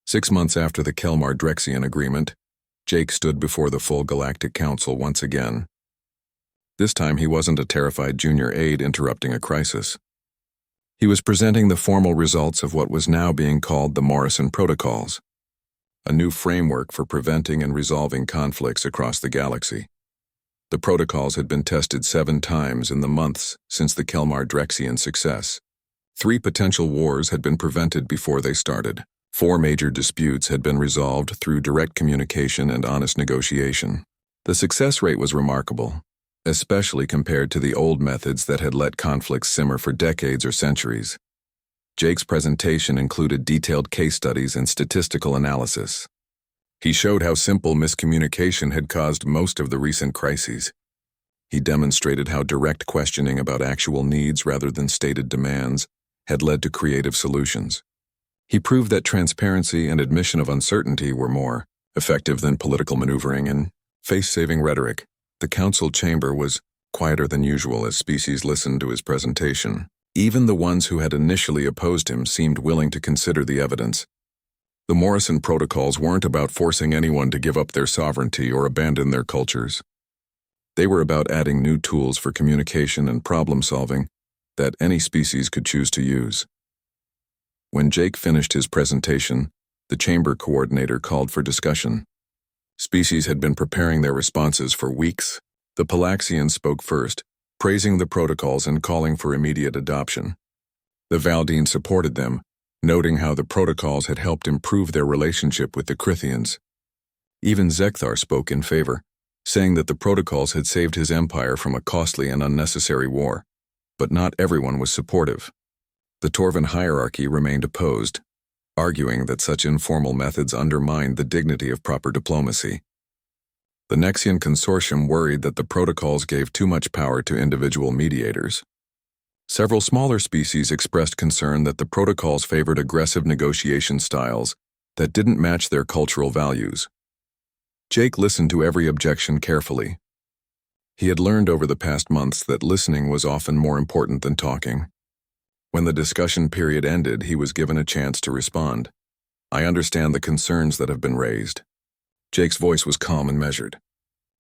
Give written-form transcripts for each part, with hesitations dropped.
6 months after the Kelmar-Drexian agreement, Jake stood before the full Galactic Council once again. This time he wasn't a terrified junior aide interrupting a crisis. He was presenting the formal results of what was now being called the Morrison Protocols, a new framework for preventing and resolving conflicts across the galaxy. The protocols had been tested 7 times in the months since the Kelmar-Drexian success. 3 potential wars had been prevented before they started. 4 major disputes had been resolved through direct communication and honest negotiation. The success rate was remarkable, especially compared to the old methods that had let conflicts simmer for decades or centuries. Jake's presentation included detailed case studies and statistical analysis. He showed how simple miscommunication had caused most of the recent crises. He demonstrated how direct questioning about actual needs rather than stated demands had led to creative solutions. He proved that transparency and admission of uncertainty were more effective than political maneuvering and face-saving rhetoric. The council chamber was quieter than usual as species listened to his presentation. Even the ones who had initially opposed him seemed willing to consider the evidence. The Morrison Protocols weren't about forcing anyone to give up their sovereignty or abandon their cultures. They were about adding new tools for communication and problem-solving that any species could choose to use. When Jake finished his presentation, the chamber coordinator called for discussion. Species had been preparing their responses for weeks. The Palaxians spoke first, praising the protocols and calling for immediate adoption. The Valdine supported them, noting how the protocols had helped improve their relationship with the Crithians. Even Zekthar spoke in favor, saying that the protocols had saved his empire from a costly and unnecessary war. But not everyone was supportive. The Torvan hierarchy remained opposed, arguing that such informal methods undermined the dignity of proper diplomacy. The Nexian consortium worried that the protocols gave too much power to individual mediators. Several smaller species expressed concern that the protocols favored aggressive negotiation styles that didn't match their cultural values. Jake listened to every objection carefully. He had learned over the past months that listening was often more important than talking. When the discussion period ended, he was given a chance to respond. "I understand the concerns that have been raised." Jake's voice was calm and measured.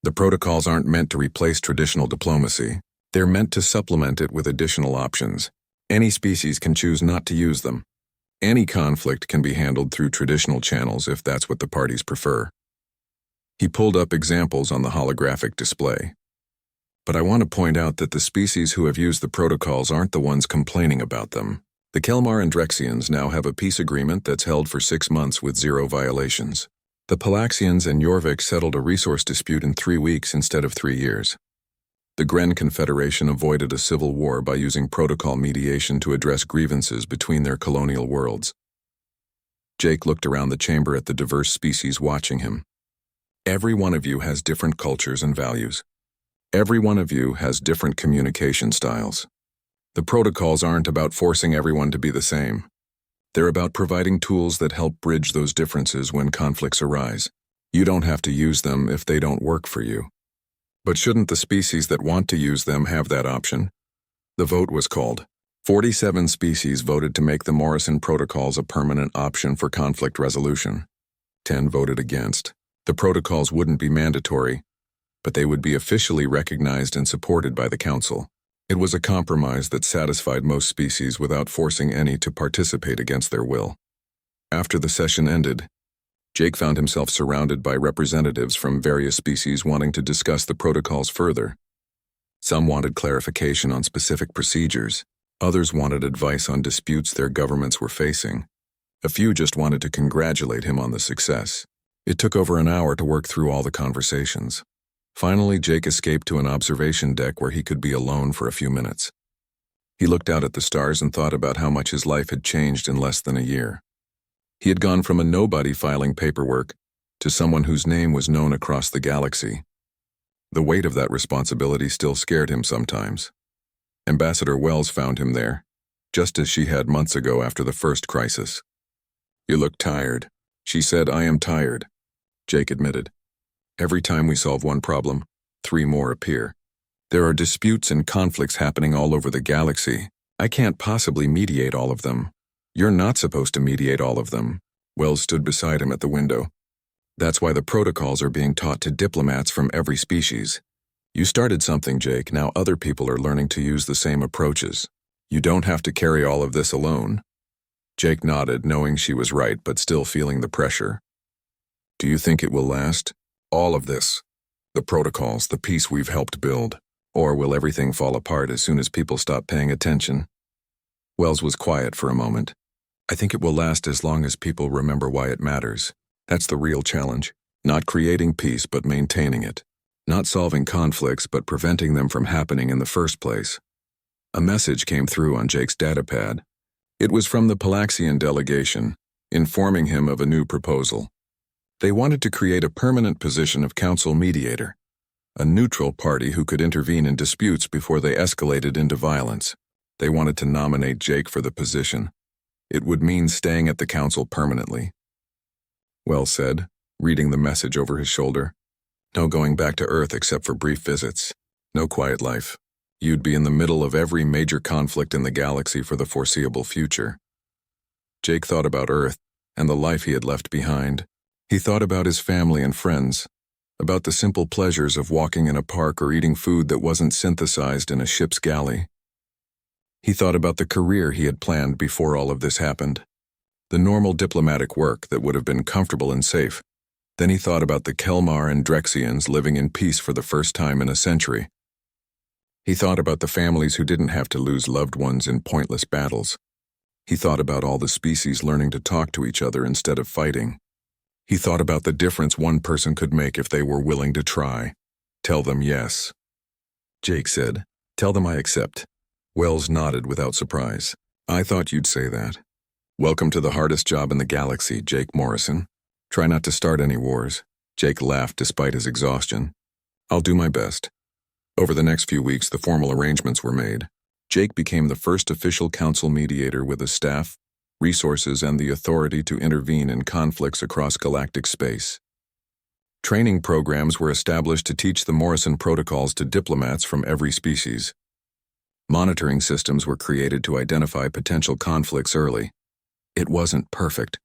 "The protocols aren't meant to replace traditional diplomacy. They're meant to supplement it with additional options. Any species can choose not to use them. Any conflict can be handled through traditional channels if that's what the parties prefer." He pulled up examples on the holographic display. "But I want to point out that the species who have used the protocols aren't the ones complaining about them. The Kelmar and Drexians now have a peace agreement that's held for 6 months with 0 violations. The Palaxians and Jorvik settled a resource dispute in 3 weeks instead of 3 years. The Gren Confederation avoided a civil war by using protocol mediation to address grievances between their colonial worlds." Jake looked around the chamber at the diverse species watching him. "Every one of you has different cultures and values. Every one of you has different communication styles. The protocols aren't about forcing everyone to be the same. They're about providing tools that help bridge those differences when conflicts arise. You don't have to use them if they don't work for you. But shouldn't the species that want to use them have that option?" The vote was called. 47 species voted to make the Morrison Protocols a permanent option for conflict resolution. 10 voted against. The protocols wouldn't be mandatory, but they would be officially recognized and supported by the Council. It was a compromise that satisfied most species without forcing any to participate against their will. After the session ended, Jake found himself surrounded by representatives from various species wanting to discuss the protocols further. Some wanted clarification on specific procedures. Others wanted advice on disputes their governments were facing. A few just wanted to congratulate him on the success. It took over an hour to work through all the conversations. Finally, Jake escaped to an observation deck where he could be alone for a few minutes. He looked out at the stars and thought about how much his life had changed in less than a year. He had gone from a nobody filing paperwork to someone whose name was known across the galaxy. The weight of that responsibility still scared him sometimes. Ambassador Wells found him there, just as she had months ago after the first crisis. "You look tired." She said, "I am tired," Jake admitted. "Every time we solve one problem, 3 more appear. There are disputes and conflicts happening all over the galaxy. I can't possibly mediate all of them. You're not supposed to mediate all of them. Wells stood beside him at the window. That's why the protocols are being taught to diplomats from every species. You started something, Jake. Now other people are learning to use the same approaches. You don't have to carry all of this alone. Jake nodded, knowing she was right, but still feeling the pressure. Do you think it will last? All of this. The protocols, the peace we've helped build. Or will everything fall apart as soon as people stop paying attention? Wells was quiet for a moment. I think it will last as long as people remember why it matters. That's the real challenge. Not creating peace, but maintaining it. Not solving conflicts, but preventing them from happening in the first place. A message came through on Jake's datapad. It was from the Palaxian delegation, informing him of a new proposal. They wanted to create a permanent position of council mediator, a neutral party who could intervene in disputes before they escalated into violence. They wanted to nominate Jake for the position. It would mean staying at the council permanently. Wells said, reading the message over his shoulder. No going back to Earth except for brief visits. No quiet life. You'd be in the middle of every major conflict in the galaxy for the foreseeable future. Jake thought about Earth and the life he had left behind. He thought about his family and friends, about the simple pleasures of walking in a park or eating food that wasn't synthesized in a ship's galley. He thought about the career he had planned before all of this happened, the normal diplomatic work that would have been comfortable and safe. Then he thought about the Kelmar and Drexians living in peace for the first time in a century. He thought about the families who didn't have to lose loved ones in pointless battles. He thought about all the species learning to talk to each other instead of fighting. He thought about the difference one person could make if they were willing to try. Tell them yes. Jake said, "Tell them I accept." Wells nodded without surprise. I thought you'd say that. Welcome to the hardest job in the galaxy, Jake Morrison. Try not to start any wars. Jake laughed despite his exhaustion. I'll do my best. Over the next few weeks, the formal arrangements were made. Jake became the first official council mediator with a staff, resources, and the authority to intervene in conflicts across galactic space. Training programs were established to teach the Morrison protocols to diplomats from every species. Monitoring systems were created to identify potential conflicts early. It wasn't perfect.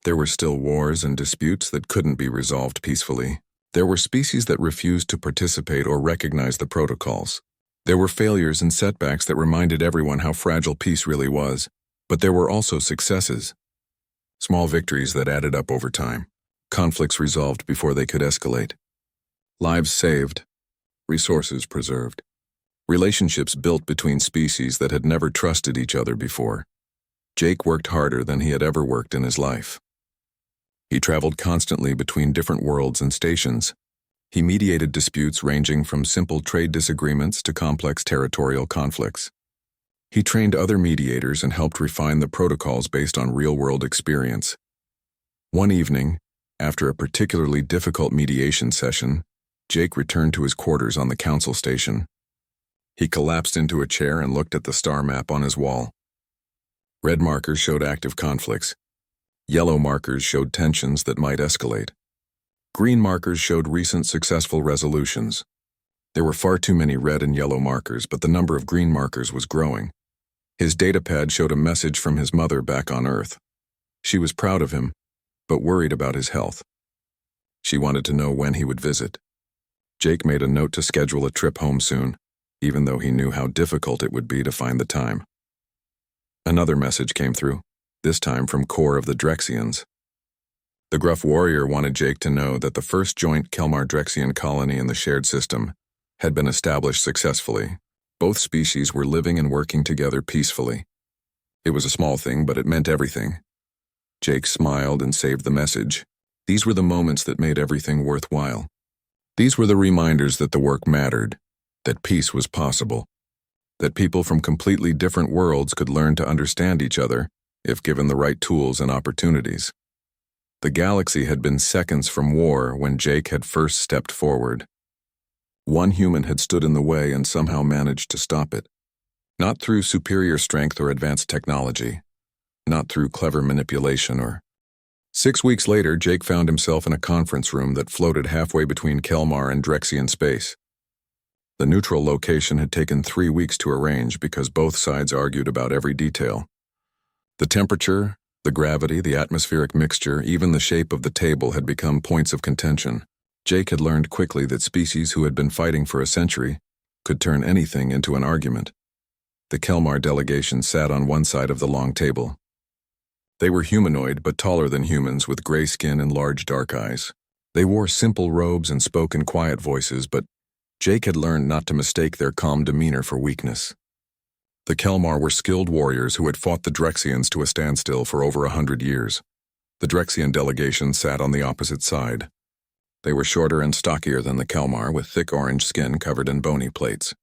There were still wars and disputes that couldn't be resolved peacefully. There were species that refused to participate or recognize the protocols. There were failures and setbacks that reminded everyone how fragile peace really was. But there were also successes. Small victories that added up over time. Conflicts resolved before they could escalate. Lives saved. Resources preserved. Relationships built between species that had never trusted each other before. Jake worked harder than he had ever worked in his life. He traveled constantly between different worlds and stations. He mediated disputes ranging from simple trade disagreements to complex territorial conflicts. He trained other mediators and helped refine the protocols based on real-world experience. One evening, after a particularly difficult mediation session, Jake returned to his quarters on the council station. He collapsed into a chair and looked at the star map on his wall. Red markers showed active conflicts. Yellow markers showed tensions that might escalate. Green markers showed recent successful resolutions. There were far too many red and yellow markers, but the number of green markers was growing. His datapad showed a message from his mother back on Earth. She was proud of him, but worried about his health. She wanted to know when he would visit. Jake made a note to schedule a trip home soon, even though he knew how difficult it would be to find the time. Another message came through, this time from Core of the Drexians. The gruff warrior wanted Jake to know that the first joint Kelmar-Drexian colony in the shared system had been established successfully. Both species were living and working together peacefully. It was a small thing, but it meant everything. Jake smiled and saved the message. These were the moments that made everything worthwhile. These were the reminders that the work mattered, that peace was possible, that people from completely different worlds could learn to understand each other if given the right tools and opportunities. The galaxy had been seconds from war when Jake had first stepped forward. One human had stood in the way and somehow managed to stop it. Not through superior strength or advanced technology. Not through clever manipulation or... 6 weeks later, Jake found himself in a conference room that floated halfway between Kelmar and Drexian space. The neutral location had taken 3 weeks to arrange because both sides argued about every detail. The temperature, The gravity, the atmospheric mixture, even the shape of the table had become points of contention. Jake had learned quickly that species who had been fighting for a century could turn anything into an argument. The Kelmar delegation sat on one side of the long table. They were humanoid but taller than humans with gray skin and large dark eyes. They wore simple robes and spoke in quiet voices, but Jake had learned not to mistake their calm demeanor for weakness. The Kelmar were skilled warriors who had fought the Drexians to a standstill for over 100 years. The Drexian delegation sat on the opposite side. They were shorter and stockier than the Kelmar, with thick orange skin covered in bony plates.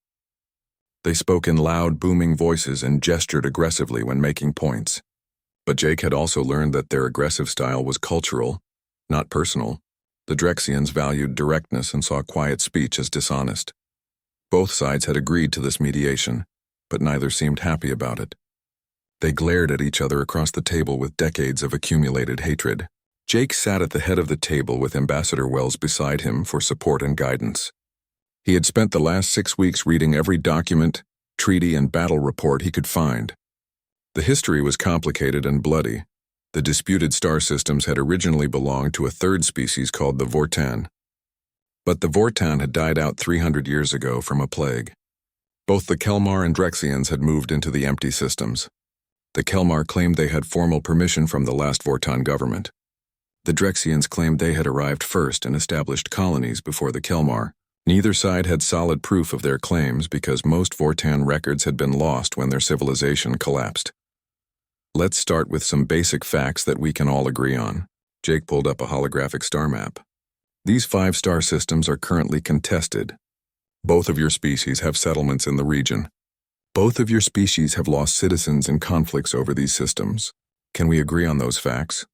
They spoke in loud, booming voices and gestured aggressively when making points. But Jake had also learned that their aggressive style was cultural, not personal. The Drexians valued directness and saw quiet speech as dishonest. Both sides had agreed to this mediation, but neither seemed happy about it. They glared at each other across the table with decades of accumulated hatred. Jake sat at the head of the table with Ambassador Wells beside him for support and guidance. He had spent the last 6 weeks reading every document, treaty, and battle report he could find. The history was complicated and bloody. The disputed star systems had originally belonged to a third species called the Vortan. But the Vortan had died out 300 years ago from a plague. Both the Kelmar and Drexians had moved into the empty systems. The Kelmar claimed they had formal permission from the last Vortan government. The Drexians claimed they had arrived first and established colonies before the Kelmar. Neither side had solid proof of their claims because most Vortan records had been lost when their civilization collapsed. Let's start with some basic facts that we can all agree on. Jake pulled up a holographic star map. These 5 star systems are currently contested. Both of your species have settlements in the region. Both of your species have lost citizens in conflicts over these systems. Can we agree on those facts?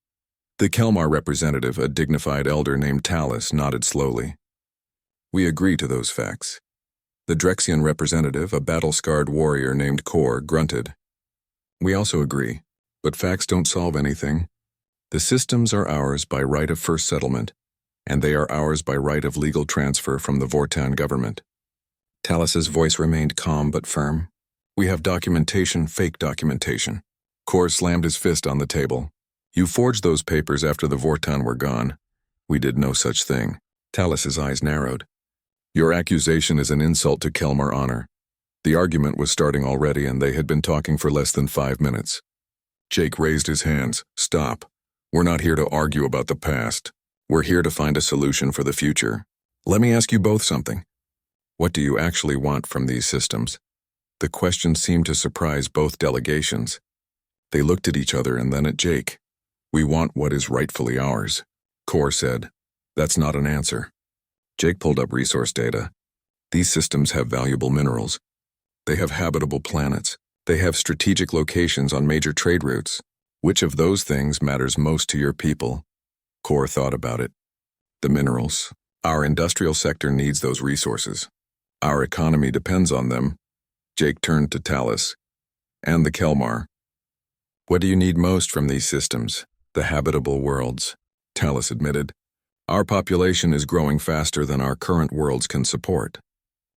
The Kelmar representative, a dignified elder named Talus, nodded slowly. We agree to those facts. The Drexian representative, a battle-scarred warrior named Kor, grunted. We also agree, but facts don't solve anything. The systems are ours by right of first settlement, and they are ours by right of legal transfer from the Vortan government. Talus's voice remained calm but firm. We have documentation, fake documentation. Kor slammed his fist on the table. You forged those papers after the Vortan were gone. We did no such thing. Talus's eyes narrowed. Your accusation is an insult to Kelmar honor. The argument was starting already and they had been talking for less than 5 minutes. Jake raised his hands. Stop. We're not here to argue about the past. We're here to find a solution for the future. Let me ask you both something. What do you actually want from these systems? The question seemed to surprise both delegations. They looked at each other and then at Jake. We want what is rightfully ours. Kor said. That's not an answer. Jake pulled up resource data. These systems have valuable minerals. They have habitable planets. They have strategic locations on major trade routes. Which of those things matters most to your people? Kor thought about it. The minerals. Our industrial sector needs those resources. Our economy depends on them. Jake turned to Talus. And the Kelmar. What do you need most from these systems? The habitable worlds, Talus admitted. Our population is growing faster than our current worlds can support.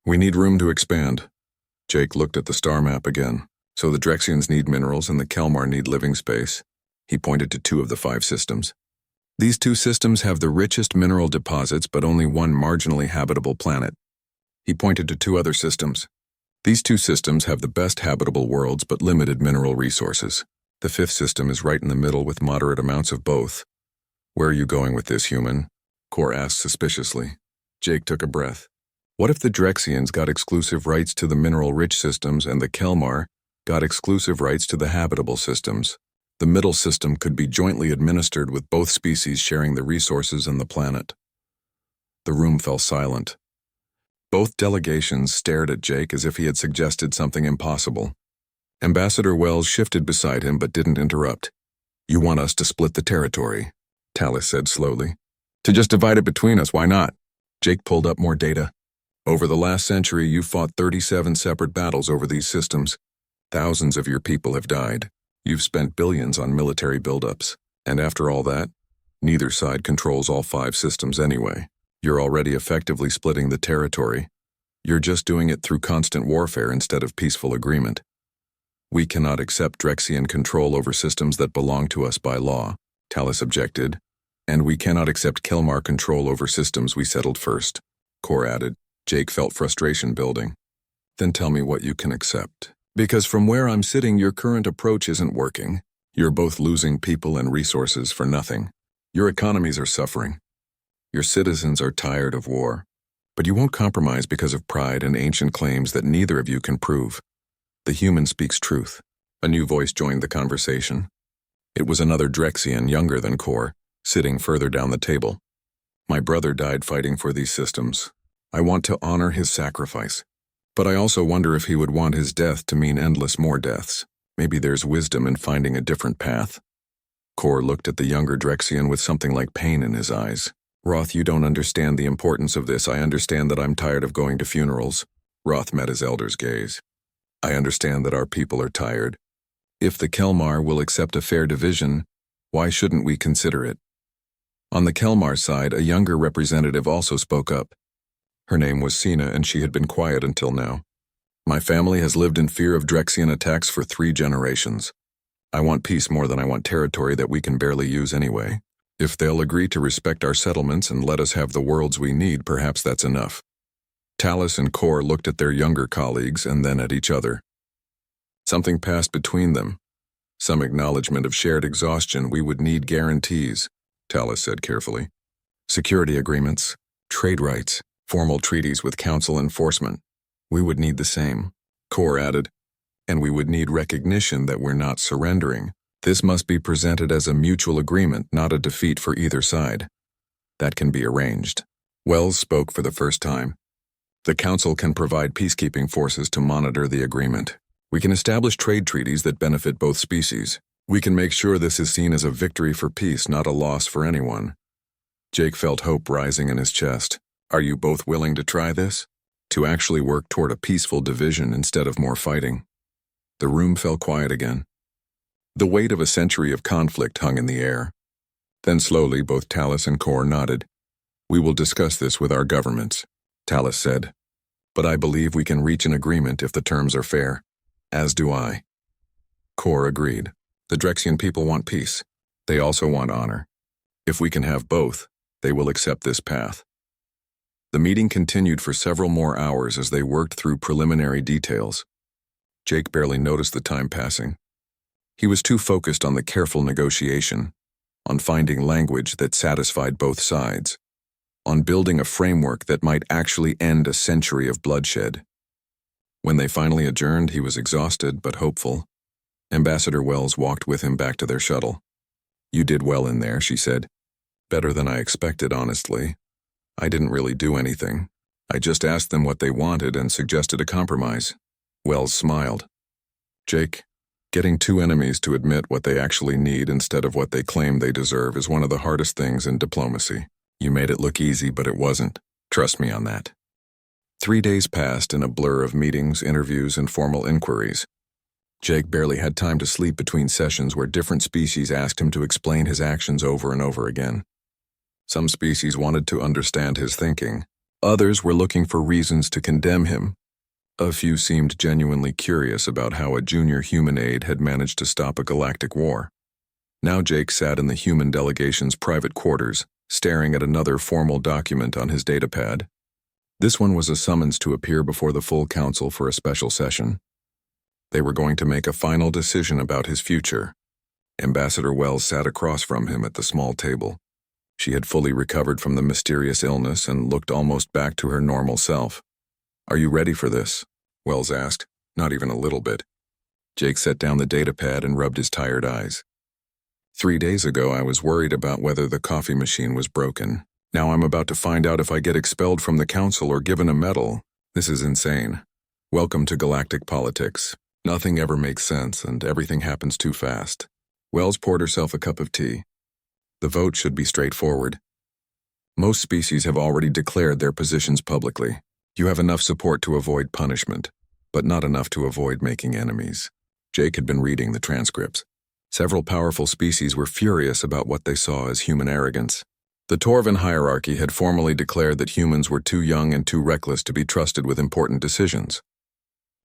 We need room to expand. Jake looked at the star map again. So the Drexians need minerals and the Kelmar need living space. He pointed to 2 of the 5 systems. These 2 systems have the richest mineral deposits but only one marginally habitable planet. He pointed to 2 other systems. These 2 systems have the best habitable worlds but limited mineral resources. The 5th system is right in the middle with moderate amounts of both. Where are you going with this, human? Kor asked suspiciously. Jake took a breath. What if the Drexians got exclusive rights to the mineral-rich systems and the Kelmar got exclusive rights to the habitable systems? The middle system could be jointly administered with both species sharing the resources and the planet. The room fell silent. Both delegations stared at Jake as if he had suggested something impossible. Ambassador Wells shifted beside him but didn't interrupt. You want us to split the territory, Talus said slowly. To just divide it between us, why not? Jake pulled up more data. Over the last century, you fought 37 separate battles over these systems. Thousands of your people have died. You've spent billions on military buildups. And after all that, neither side controls all 5 systems anyway. You're already effectively splitting the territory. You're just doing it through constant warfare instead of peaceful agreement. We cannot accept Drexian control over systems that belong to us by law, Talus objected. And we cannot accept Kelmar control over systems we settled first, Kor added. Jake felt frustration building. Then tell me what you can accept. Because from where I'm sitting, your current approach isn't working. You're both losing people and resources for nothing. Your economies are suffering. Your citizens are tired of war. But you won't compromise because of pride and ancient claims that neither of you can prove. The human speaks truth. A new voice joined the conversation. It was another Drexian younger than Kor, sitting further down the table. My brother died fighting for these systems. I want to honor his sacrifice. But I also wonder if he would want his death to mean endless more deaths. Maybe there's wisdom in finding a different path. Kor looked at the younger Drexian with something like pain in his eyes. Roth, you don't understand the importance of this. I understand that I'm tired of going to funerals. Roth met his elder's gaze. I understand that our people are tired. If the Kelmar will accept a fair division, why shouldn't we consider it? On the Kelmar side, a younger representative also spoke up. Her name was Sina, and she had been quiet until now. My family has lived in fear of Drexian attacks for 3 generations. I want peace more than I want territory that we can barely use anyway. If they'll agree to respect our settlements and let us have the worlds we need, perhaps that's enough. Talus and Kor looked at their younger colleagues and then at each other. Something passed between them. Some acknowledgement of shared exhaustion. We would need guarantees, Talus said carefully. Security agreements, trade rights, formal treaties with council enforcement. We would need the same, Kor added. And we would need recognition that we're not surrendering. This must be presented as a mutual agreement, not a defeat for either side. That can be arranged. Wells spoke for the first time. The council can provide peacekeeping forces to monitor the agreement. We can establish trade treaties that benefit both species. We can make sure this is seen as a victory for peace, not a loss for anyone. Jake felt hope rising in his chest. Are you both willing to try this? To actually work toward a peaceful division instead of more fighting? The room fell quiet again. The weight of a century of conflict hung in the air. Then slowly, both Talus and Kor nodded. We will discuss this with our governments, Talus said. But I believe we can reach an agreement if the terms are fair. As do I. Kor agreed. The Drexian people want peace. They also want honor. If we can have both, they will accept this path. The meeting continued for several more hours as they worked through preliminary details. Jake barely noticed the time passing. He was too focused on the careful negotiation, on finding language that satisfied both sides, on building a framework that might actually end a century of bloodshed. When they finally adjourned, he was exhausted but hopeful. Ambassador Wells walked with him back to their shuttle. You did well in there, she said. Better than I expected, honestly. I didn't really do anything. I just asked them what they wanted and suggested a compromise. Wells smiled. Jake, getting 2 enemies to admit what they actually need instead of what they claim they deserve is one of the hardest things in diplomacy. You made it look easy, but it wasn't. Trust me on that. 3 days passed in a blur of meetings, interviews, and formal inquiries. Jake barely had time to sleep between sessions where different species asked him to explain his actions over and over again. Some species wanted to understand his thinking. Others were looking for reasons to condemn him. A few seemed genuinely curious about how a junior human aide had managed to stop a galactic war. Now Jake sat in the human delegation's private quarters, staring at another formal document on his datapad. This one was a summons to appear before the full council for a special session. They were going to make a final decision about his future. Ambassador Wells sat across from him at the small table. She had fully recovered from the mysterious illness and looked almost back to her normal self. Are you ready for this? Wells asked, not even a little bit. Jake set down the datapad and rubbed his tired eyes. 3 days ago, I was worried about whether the coffee machine was broken. Now I'm about to find out if I get expelled from the council or given a medal. This is insane. Welcome to galactic politics. Nothing ever makes sense and everything happens too fast. Wells poured herself a cup of tea. The vote should be straightforward. Most species have already declared their positions publicly. You have enough support to avoid punishment, but not enough to avoid making enemies. Jake had been reading the transcripts. Several powerful species were furious about what they saw as human arrogance. The Torvan hierarchy had formally declared that humans were too young and too reckless to be trusted with important decisions.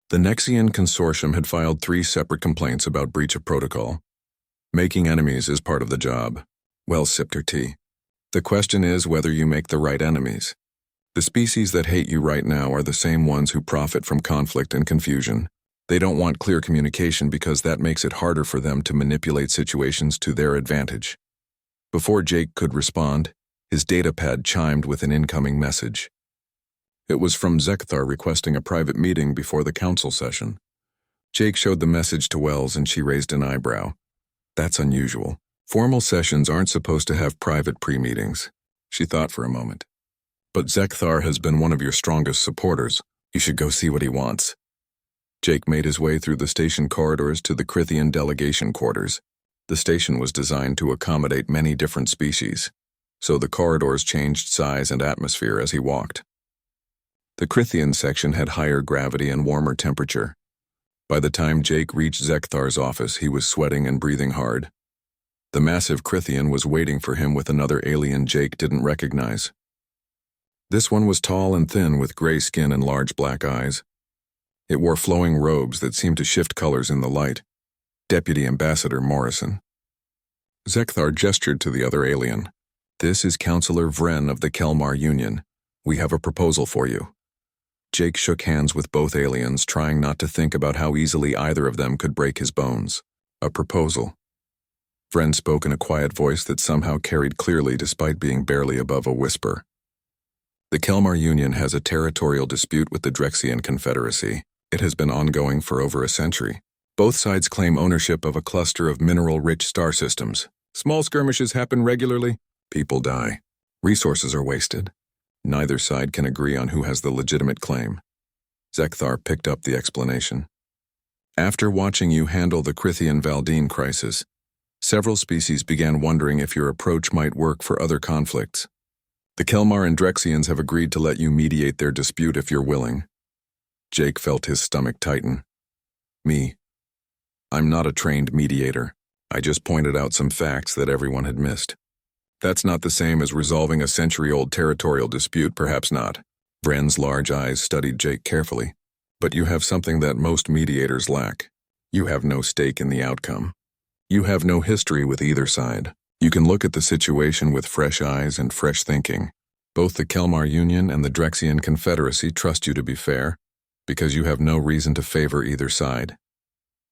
The Nexian Consortium had filed 3 separate complaints about breach of protocol. Making enemies is part of the job. Well, Sipter T. The question is whether you make the right enemies. The species that hate you right now are the same ones who profit from conflict and confusion. They don't want clear communication because that makes it harder for them to manipulate situations to their advantage. Before Jake could respond, his datapad chimed with an incoming message. It was from Zekthar requesting a private meeting before the council session. Jake showed the message to Wells and she raised an eyebrow. That's unusual. Formal sessions aren't supposed to have private pre-meetings. She thought for a moment. But Zekthar has been one of your strongest supporters. You should go see what he wants. Jake made his way through the station corridors to the Crithian delegation quarters. The station was designed to accommodate many different species, so the corridors changed size and atmosphere as he walked. The Crithian section had higher gravity and warmer temperature. By the time Jake reached Zekthar's office, he was sweating and breathing hard. The massive Crithian was waiting for him with another alien Jake didn't recognize. This one was tall and thin with gray skin and large black eyes. It wore flowing robes that seemed to shift colors in the light. Deputy Ambassador Morrison. Zekthar gestured to the other alien. This is Councillor Vren of the Kelmar Union. We have a proposal for you. Jake shook hands with both aliens, trying not to think about how easily either of them could break his bones. A proposal. Vren spoke in a quiet voice that somehow carried clearly despite being barely above a whisper. The Kelmar Union has a territorial dispute with the Drexian Confederacy. It has been ongoing for over a century. Both sides claim ownership of a cluster of mineral-rich star systems. Small skirmishes happen regularly. People die. Resources are wasted. Neither side can agree on who has the legitimate claim. Zekthar picked up the explanation. After watching you handle the Crithian-Valdine crisis, several species began wondering if your approach might work for other conflicts. The Kelmar and Drexians have agreed to let you mediate their dispute if you're willing. Jake felt his stomach tighten. Me. I'm not a trained mediator. I just pointed out some facts that everyone had missed. That's not the same as resolving a century-old territorial dispute, perhaps not. Vren's large eyes studied Jake carefully. But you have something that most mediators lack. You have no stake in the outcome. You have no history with either side. You can look at the situation with fresh eyes and fresh thinking. Both the Kelmar Union and the Drexian Confederacy trust you to be fair, because you have no reason to favor either side.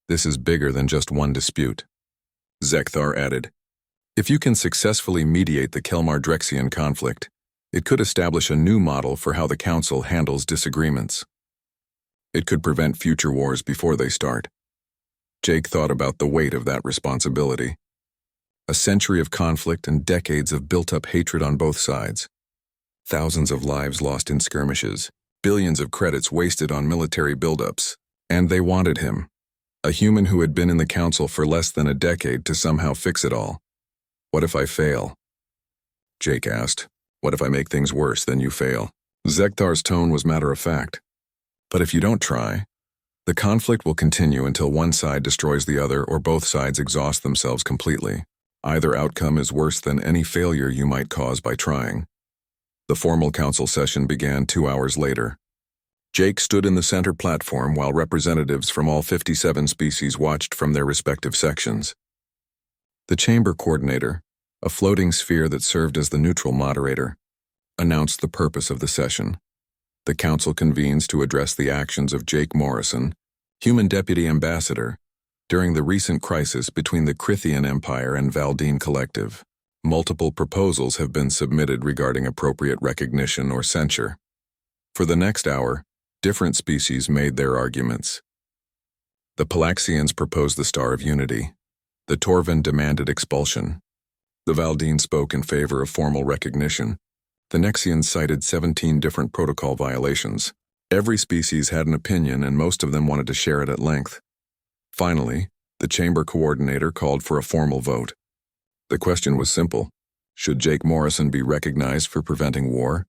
This is bigger than just one dispute. Zekthar added, if you can successfully mediate the Kelmar-Drexian conflict, it could establish a new model for how the Council handles disagreements. It could prevent future wars before they start. Jake thought about the weight of that responsibility. A century of conflict and decades of built-up hatred on both sides. Thousands of lives lost in skirmishes, billions of credits wasted on military buildups. And they wanted him, a human who had been in the Council for less than a decade, to somehow fix it all. What if I fail? Jake asked. What if I make things worse, then you fail? Zekthar's tone was matter-of-fact. But if you don't try, the conflict will continue until one side destroys the other or both sides exhaust themselves completely. Either outcome is worse than any failure you might cause by trying. The formal council session began 2 hours later. Jake stood in the center platform while representatives from all 57 species watched from their respective sections. The chamber coordinator, a floating sphere that served as the neutral moderator, announced the purpose of the session. The council convenes to address the actions of Jake Morrison, human deputy ambassador, during the recent crisis between the Crithian Empire and Valdine Collective. Multiple proposals have been submitted regarding appropriate recognition or censure. For the next hour, different species made their arguments. The Palaxians proposed the Star of Unity. The Torvan demanded expulsion. The Valdine spoke in favor of formal recognition. The Nexians cited 17 different protocol violations. Every species had an opinion, and most of them wanted to share it at length. Finally, the chamber coordinator called for a formal vote. The question was simple. Should Jake Morrison be recognized for preventing war,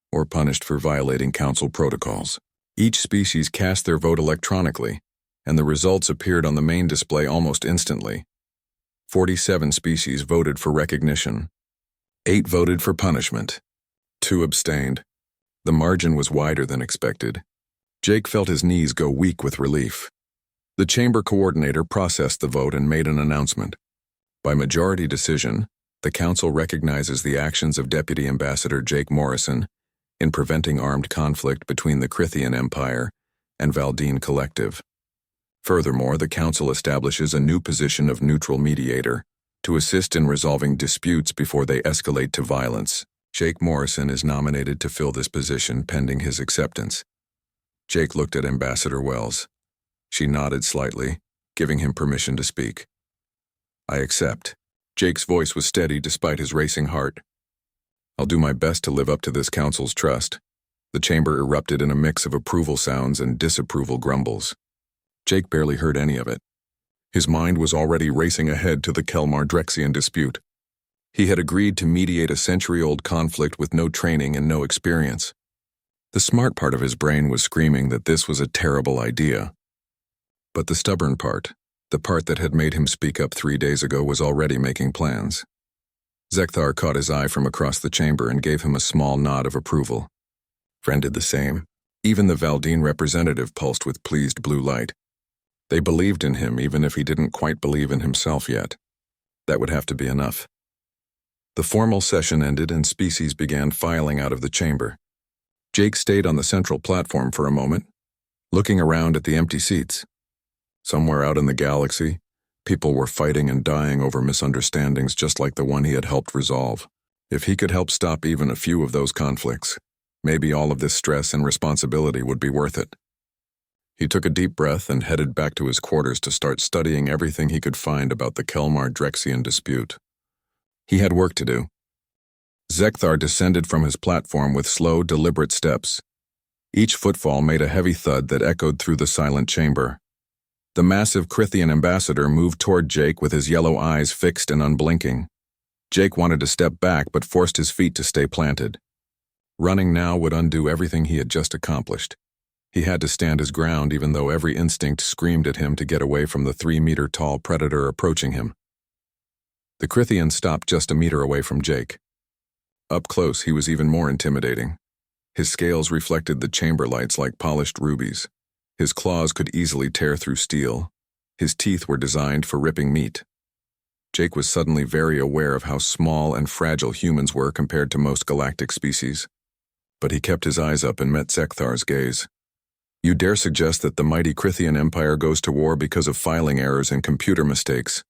or punished for violating council protocols? Each species cast their vote electronically, and the results appeared on the main display almost instantly. 47 species voted for recognition. 8 voted for punishment. 2 abstained. The margin was wider than expected. Jake felt his knees go weak with relief. The chamber coordinator processed the vote and made an announcement. By majority decision, the council recognizes the actions of Deputy Ambassador Jake Morrison in preventing armed conflict between the Crithian Empire and Valdine Collective. Furthermore, the council establishes a new position of neutral mediator to assist in resolving disputes before they escalate to violence. Jake Morrison is nominated to fill this position pending his acceptance. Jake looked at Ambassador Wells. She nodded slightly, giving him permission to speak. I accept. Jake's voice was steady despite his racing heart. I'll do my best to live up to this council's trust. The chamber erupted in a mix of approval sounds and disapproval grumbles. Jake barely heard any of it. His mind was already racing ahead to the Kelmar-Drexian dispute. He had agreed to mediate a century-old conflict with no training and no experience. The smart part of his brain was screaming that this was a terrible idea. But the stubborn part, the part that had made him speak up 3 days ago, was already making plans. Zekthar caught his eye from across the chamber and gave him a small nod of approval. Vren did the same. Even the Valdine representative pulsed with pleased blue light. They believed in him even if he didn't quite believe in himself yet. That would have to be enough. The formal session ended and species began filing out of the chamber. Jake stayed on the central platform for a moment, looking around at the empty seats. Somewhere out in the galaxy, people were fighting and dying over misunderstandings just like the one he had helped resolve. If he could help stop even a few of those conflicts, maybe all of this stress and responsibility would be worth it. He took a deep breath and headed back to his quarters to start studying everything he could find about the Kelmar-Drexian dispute. He had work to do. Zekthar descended from his platform with slow, deliberate steps. Each footfall made a heavy thud that echoed through the silent chamber. The massive Crithian ambassador moved toward Jake with his yellow eyes fixed and unblinking. Jake wanted to step back but forced his feet to stay planted. Running now would undo everything he had just accomplished. He had to stand his ground even though every instinct screamed at him to get away from the 3-meter-tall predator approaching him. The Crithian stopped just a meter away from Jake. Up close, he was even more intimidating. His scales reflected the chamber lights like polished rubies. His claws could easily tear through steel. His teeth were designed for ripping meat. Jake was suddenly very aware of how small and fragile humans were compared to most galactic species. But he kept his eyes up and met Zekthar's gaze. You dare suggest that the mighty Crithian Empire goes to war because of filing errors and computer mistakes?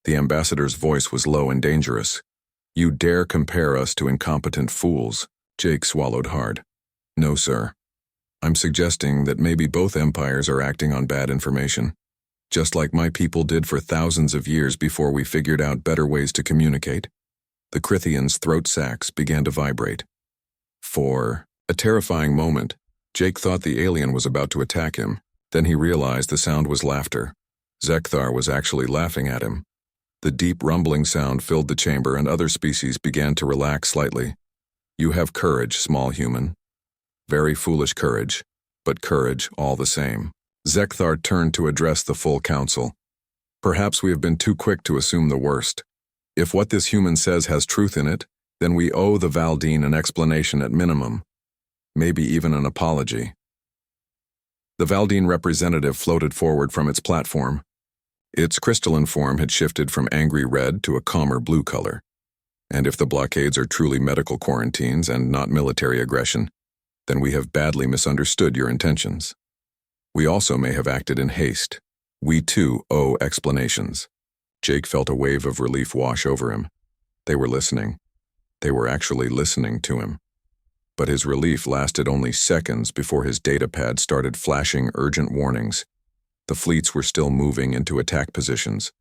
The ambassador's voice was low and dangerous. You dare compare us to incompetent fools? Jake swallowed hard. No, sir. I'm suggesting that maybe both empires are acting on bad information, just like my people did for thousands of years before we figured out better ways to communicate. The Crithian's throat sacs began to vibrate. For a terrifying moment, Jake thought the alien was about to attack him. Then he realized the sound was laughter. Zekthar was actually laughing at him. The deep rumbling sound filled the chamber and other species began to relax slightly. You have courage, small human. Very foolish courage, but courage all the same. Zekthar turned to address the full council. Perhaps we have been too quick to assume the worst. If what this human says has truth in it, then we owe the Valdine an explanation at minimum. Maybe even an apology. The Valdine representative floated forward from its platform. Its crystalline form had shifted from angry red to a calmer blue color. And if the blockades are truly medical quarantines and not military aggression, then we have badly misunderstood your intentions. We also may have acted in haste. We too owe explanations. Jake felt a wave of relief wash over him. They were listening. They were actually listening to him. But his relief lasted only seconds before his datapad started flashing urgent warnings. The fleets were still moving into attack positions.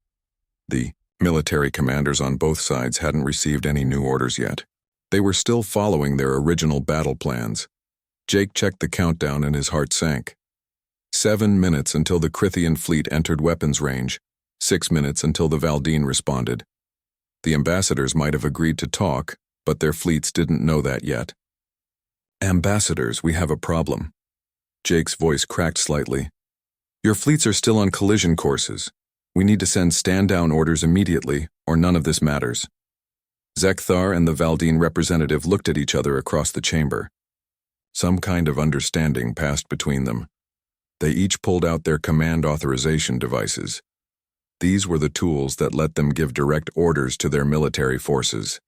The military commanders on both sides hadn't received any new orders yet. They were still following their original battle plans. Jake checked the countdown and his heart sank. 7 minutes until the Crithian fleet entered weapons range. 6 minutes until the Valdine responded. The ambassadors might have agreed to talk, but their fleets didn't know that yet. Ambassadors, we have a problem. Jake's voice cracked slightly. Your fleets are still on collision courses. We need to send stand-down orders immediately, or none of this matters. Zekthar and the Valdine representative looked at each other across the chamber. Some kind of understanding passed between them. They each pulled out their command authorization devices. These were the tools that let them give direct orders to their military forces.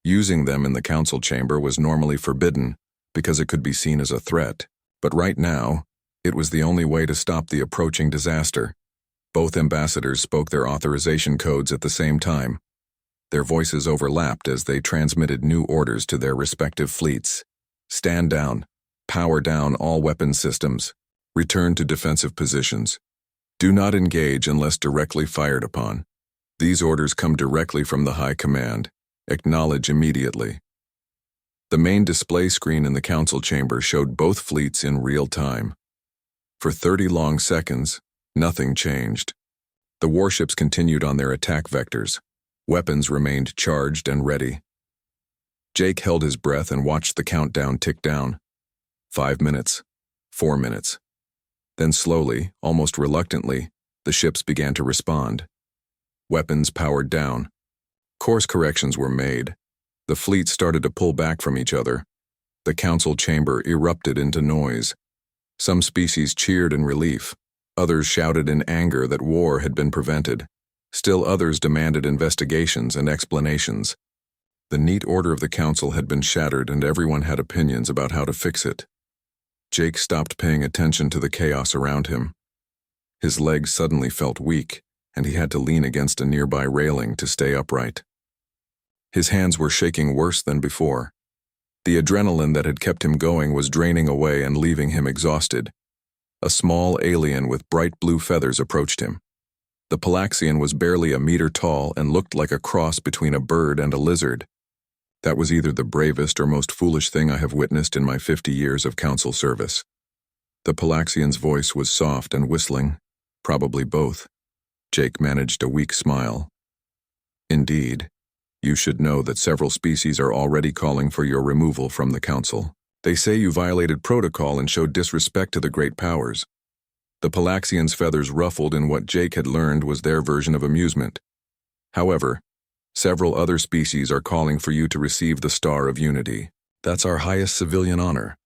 Using them in the council chamber was normally forbidden because it could be seen as a threat, but right now, it was the only way to stop the approaching disaster. Both ambassadors spoke their authorization codes at the same time. Their voices overlapped as they transmitted new orders to their respective fleets. Stand down. Power down all weapon systems. Return to defensive positions. Do not engage unless directly fired upon. These orders come directly from the High Command. Acknowledge immediately. The main display screen in the council chamber showed both fleets in real time. For 30 long seconds, nothing changed. The warships continued on their attack vectors. Weapons remained charged and ready. Jake held his breath and watched the countdown tick down. 5 minutes, 4 minutes. Then slowly, almost reluctantly, the ships began to respond. Weapons powered down. Course corrections were made. The fleet started to pull back from each other. The council chamber erupted into noise. Some species cheered in relief. Others shouted in anger that war had been prevented. Still others demanded investigations and explanations. The neat order of the council had been shattered and everyone had opinions about how to fix it. Jake stopped paying attention to the chaos around him. His legs suddenly felt weak, and he had to lean against a nearby railing to stay upright. His hands were shaking worse than before. The adrenaline that had kept him going was draining away and leaving him exhausted. A small alien with bright blue feathers approached him. The Palaxian was barely a meter tall and looked like a cross between a bird and a lizard. That was either the bravest or most foolish thing I have witnessed in my 50 years of council service. The Palaxian's voice was soft and whistling, probably both. Jake managed a weak smile. Indeed, you should know that several species are already calling for your removal from the council. They say you violated protocol and showed disrespect to the great powers. The Palaxian's feathers ruffled in what Jake had learned was their version of amusement. However, several other species are calling for you to receive the Star of Unity. That's our highest civilian honor.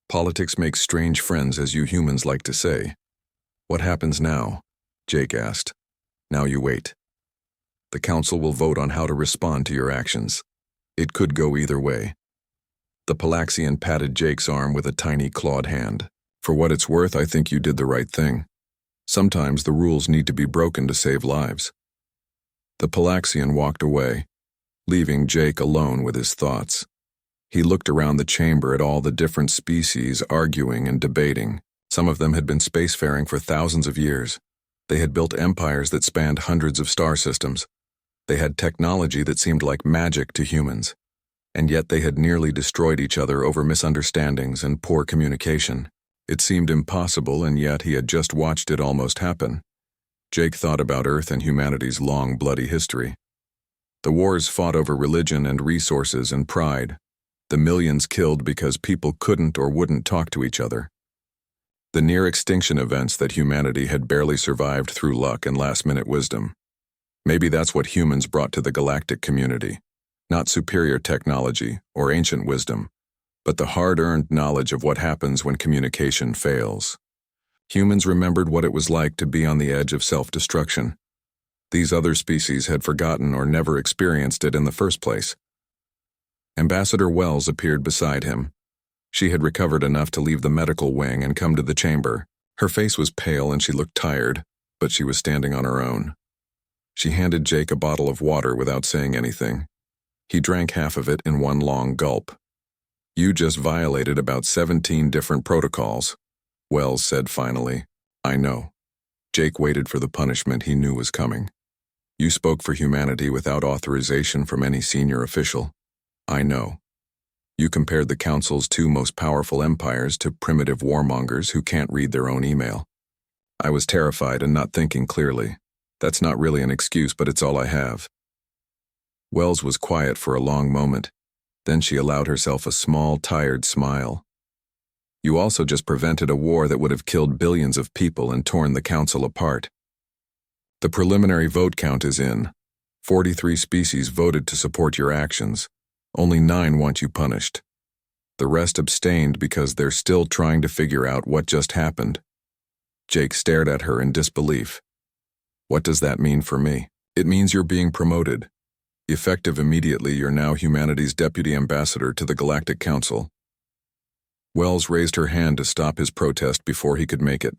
Politics makes strange friends, as you humans like to say. What happens now? Jake asked. Now you wait. The council will vote on how to respond to your actions. It could go either way. The Palaxian patted Jake's arm with a tiny clawed hand. For what it's worth, I think you did the right thing. Sometimes the rules need to be broken to save lives. The Palaxian walked away, leaving Jake alone with his thoughts. He looked around the chamber at all the different species arguing and debating. Some of them had been spacefaring for thousands of years. They had built empires that spanned hundreds of star systems. They had technology that seemed like magic to humans. And yet they had nearly destroyed each other over misunderstandings and poor communication. It seemed impossible, and yet he had just watched it almost happen. Jake thought about Earth and humanity's long, bloody history. The wars fought over religion and resources and pride. The millions killed because people couldn't or wouldn't talk to each other. The near-extinction events that humanity had barely survived through luck and last-minute wisdom. Maybe that's what humans brought to the galactic community. Not superior technology or ancient wisdom, but the hard-earned knowledge of what happens when communication fails. Humans remembered what it was like to be on the edge of self-destruction. These other species had forgotten or never experienced it in the first place. Ambassador Wells appeared beside him. She had recovered enough to leave the medical wing and come to the chamber. Her face was pale and she looked tired, but she was standing on her own. She handed Jake a bottle of water without saying anything. He drank half of it in one long gulp. You just violated about 17 different protocols, Wells said finally. I know. Jake waited for the punishment he knew was coming. You spoke for humanity without authorization from any senior official. I know. You compared the Council's two most powerful empires to primitive warmongers who can't read their own email. I was terrified and not thinking clearly. That's not really an excuse, but it's all I have. Wells was quiet for a long moment. Then she allowed herself a small, tired smile. You also just prevented a war that would have killed billions of people and torn the Council apart. The preliminary vote count is in. 43 species voted to support your actions. Only 9 want you punished. The rest abstained because they're still trying to figure out what just happened. Jake stared at her in disbelief. What does that mean for me? It means you're being promoted. Effective immediately, you're now humanity's deputy ambassador to the Galactic Council. Wells raised her hand to stop his protest before he could make it.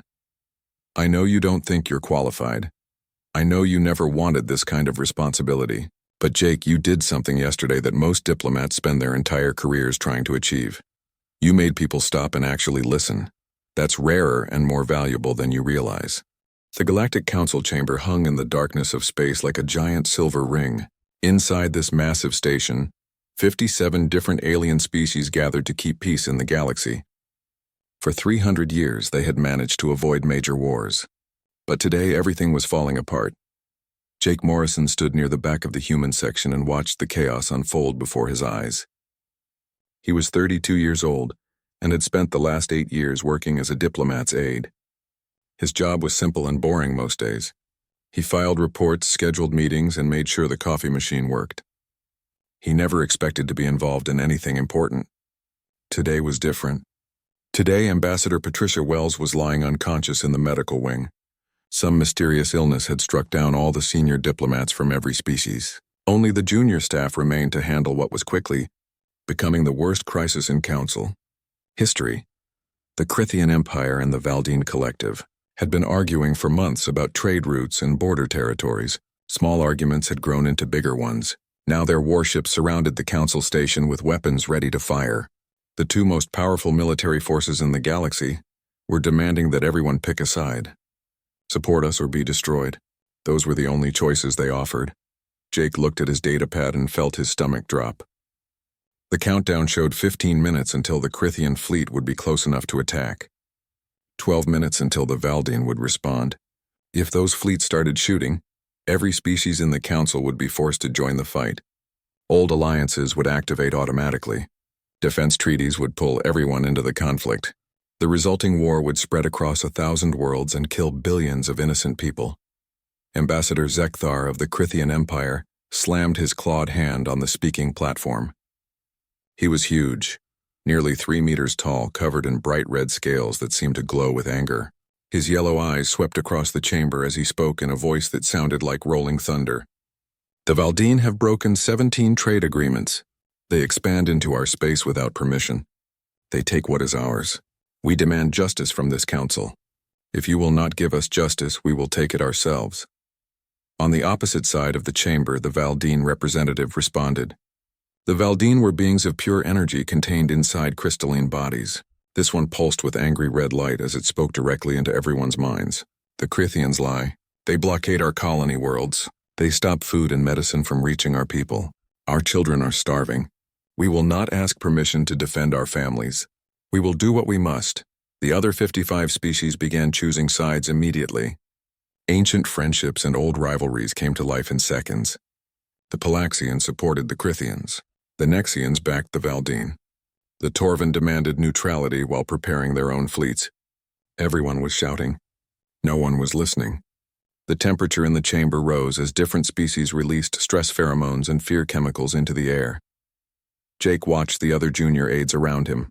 I know you don't think you're qualified. I know you never wanted this kind of responsibility. But Jake, you did something yesterday that most diplomats spend their entire careers trying to achieve. You made people stop and actually listen. That's rarer and more valuable than you realize. The Galactic Council chamber hung in the darkness of space like a giant silver ring. Inside this massive station, 57 different alien species gathered to keep peace in the galaxy. For 300 years, they had managed to avoid major wars. But today, everything was falling apart. Jake Morrison stood near the back of the human section and watched the chaos unfold before his eyes. He was 32 years old and had spent the last 8 years working as a diplomat's aide. His job was simple and boring most days. He filed reports, scheduled meetings, and made sure the coffee machine worked. He never expected to be involved in anything important. Today was different. Today, Ambassador Patricia Wells was lying unconscious in the medical wing. Some mysterious illness had struck down all the senior diplomats from every species. Only the junior staff remained to handle what was quickly becoming the worst crisis in Council history. The Crithian Empire and the Valdine Collective had been arguing for months about trade routes and border territories. Small arguments had grown into bigger ones. Now their warships surrounded the Council station with weapons ready to fire. The two most powerful military forces in the galaxy were demanding that everyone pick a side. Support us or be destroyed. Those were the only choices they offered. Jake looked at his datapad and felt his stomach drop. The countdown showed 15 minutes until the Crithian fleet would be close enough to attack. 12 minutes until the Valdine would respond. If those fleets started shooting, every species in the Council would be forced to join the fight. Old alliances would activate automatically. Defense treaties would pull everyone into the conflict. The resulting war would spread across 1,000 worlds and kill billions of innocent people. Ambassador Zekthar of the Crithian Empire slammed his clawed hand on the speaking platform. He was huge, nearly 3 meters tall, covered in bright red scales that seemed to glow with anger. His yellow eyes swept across the chamber as he spoke in a voice that sounded like rolling thunder. The Valdine have broken 17 trade agreements. They expand into our space without permission. They take what is ours. We demand justice from this council. If you will not give us justice, we will take it ourselves. On the opposite side of the chamber, the Valdine representative responded. The Valdine were beings of pure energy contained inside crystalline bodies. This one pulsed with angry red light as it spoke directly into everyone's minds. The Crithians lie. They blockade our colony worlds. They stop food and medicine from reaching our people. Our children are starving. We will not ask permission to defend our families. We will do what we must. The other 55 species began choosing sides immediately. Ancient friendships and old rivalries came to life in seconds. The Palaxians supported the Crithians. The Nexians backed the Valdine. The Torvan demanded neutrality while preparing their own fleets. Everyone was shouting. No one was listening. The temperature in the chamber rose as different species released stress pheromones and fear chemicals into the air. Jake watched the other junior aides around him.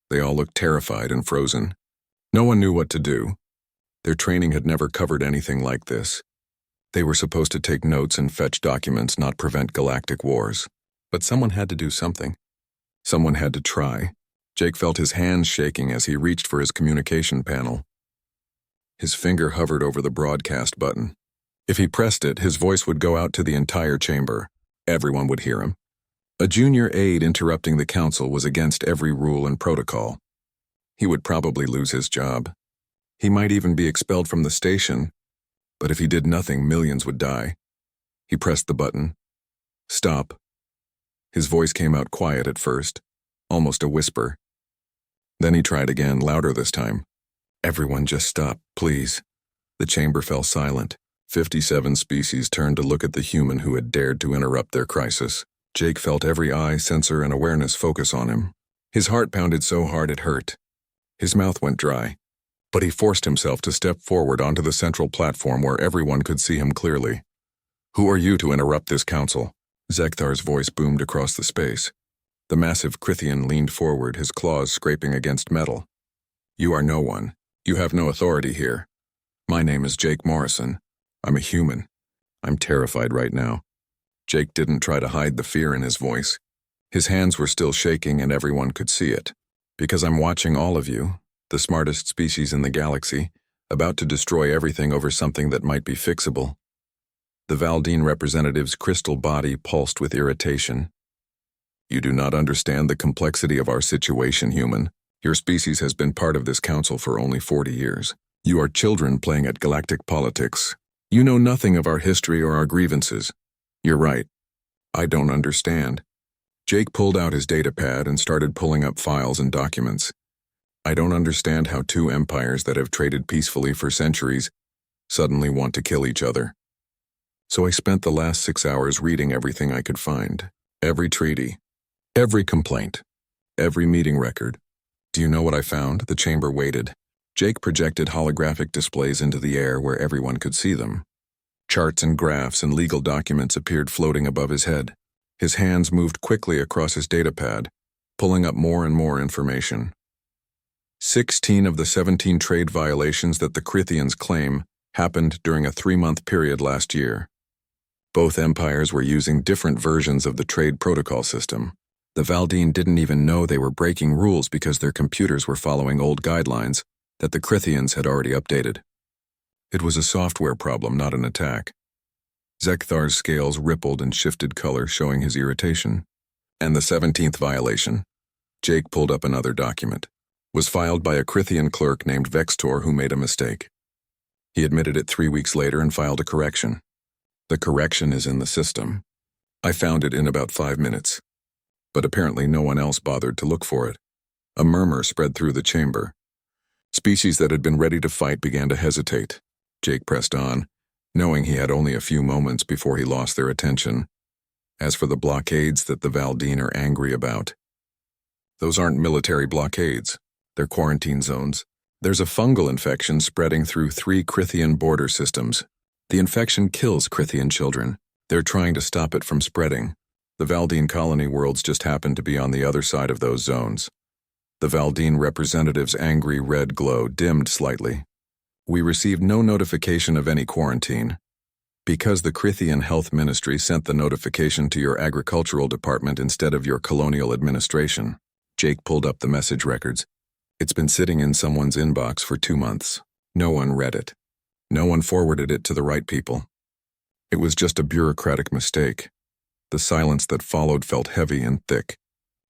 They all looked terrified and frozen. No one knew what to do. Their training had never covered anything like this. They were supposed to take notes and fetch documents, not prevent galactic wars. But someone had to do something. Someone had to try. Jake felt his hands shaking as he reached for his communication panel. His finger hovered over the broadcast button. If he pressed it, his voice would go out to the entire chamber. Everyone would hear him. A junior aide interrupting the council was against every rule and protocol. He would probably lose his job. He might even be expelled from the station, but if he did nothing, millions would die. He pressed the button. Stop. His voice came out quiet at first, almost a whisper. Then he tried again, louder this time. Everyone just stop, please. The chamber fell silent. 57 species turned to look at the human who had dared to interrupt their crisis. Jake felt every eye, sensor, and awareness focus on him. His heart pounded so hard it hurt. His mouth went dry. But he forced himself to step forward onto the central platform where everyone could see him clearly. Who are you to interrupt this council? Zekthar's voice boomed across the space. The massive Crithian leaned forward, his claws scraping against metal. "You are no one. You have no authority here. My name is Jake Morrison. I'm a human. I'm terrified right now." Jake didn't try to hide the fear in his voice. His hands were still shaking and everyone could see it. "Because I'm watching all of you, the smartest species in the galaxy, about to destroy everything over something that might be fixable." The Valdine representative's crystal body pulsed with irritation. "You do not understand the complexity of our situation, human. Your species has been part of this council for only 40 years. You are children playing at galactic politics. You know nothing of our history or our grievances." "You're right. I don't understand." Jake pulled out his datapad and started pulling up files and documents. "I don't understand how two empires that have traded peacefully for centuries suddenly want to kill each other. So I spent the last 6 hours reading everything I could find. Every treaty, every complaint, every meeting record. Do you know what I found?" The chamber waited. Jake projected holographic displays into the air where everyone could see them. Charts and graphs and legal documents appeared floating above his head. His hands moved quickly across his datapad, pulling up more and more information. 16 of the 17 trade violations that the Crithians claim happened during a 3-month period last year. Both empires were using different versions of the trade protocol system. The Valdine didn't even know they were breaking rules because their computers were following old guidelines that the Crithians had already updated. It was a software problem, not an attack. Zekthar's scales rippled and shifted color, showing his irritation. "And the 17th violation," Jake pulled up another document, "was filed by a Crithian clerk named Vextor who made a mistake. He admitted it 3 weeks later and filed a correction. The correction is in the system. I found it in about 5 minutes. But apparently no one else bothered to look for it." A murmur spread through the chamber. Species that had been ready to fight began to hesitate. Jake pressed on, knowing he had only a few moments before he lost their attention. As for the blockades that the Valdine are angry about, those aren't military blockades. They're quarantine zones. There's a fungal infection spreading through 3 Crithian border systems. The infection kills Crithian children. They're trying to stop it from spreading. The Valdine colony worlds just happen to be on the other side of those zones. The Valdine representative's angry red glow dimmed slightly. "We received no notification of any quarantine. Because the Crithian Health Ministry sent the notification to your agricultural department instead of your colonial administration." Jake pulled up the message records. "It's been sitting in someone's inbox for 2 months. No one read it. No one forwarded it to the right people. It was just a bureaucratic mistake." The silence that followed felt heavy and thick.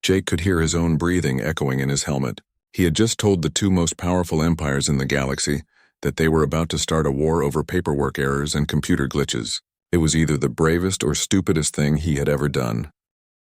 Jake could hear his own breathing echoing in his helmet. He had just told the 2 most powerful empires in the galaxy that they were about to start a war over paperwork errors and computer glitches. It was either the bravest or stupidest thing he had ever done.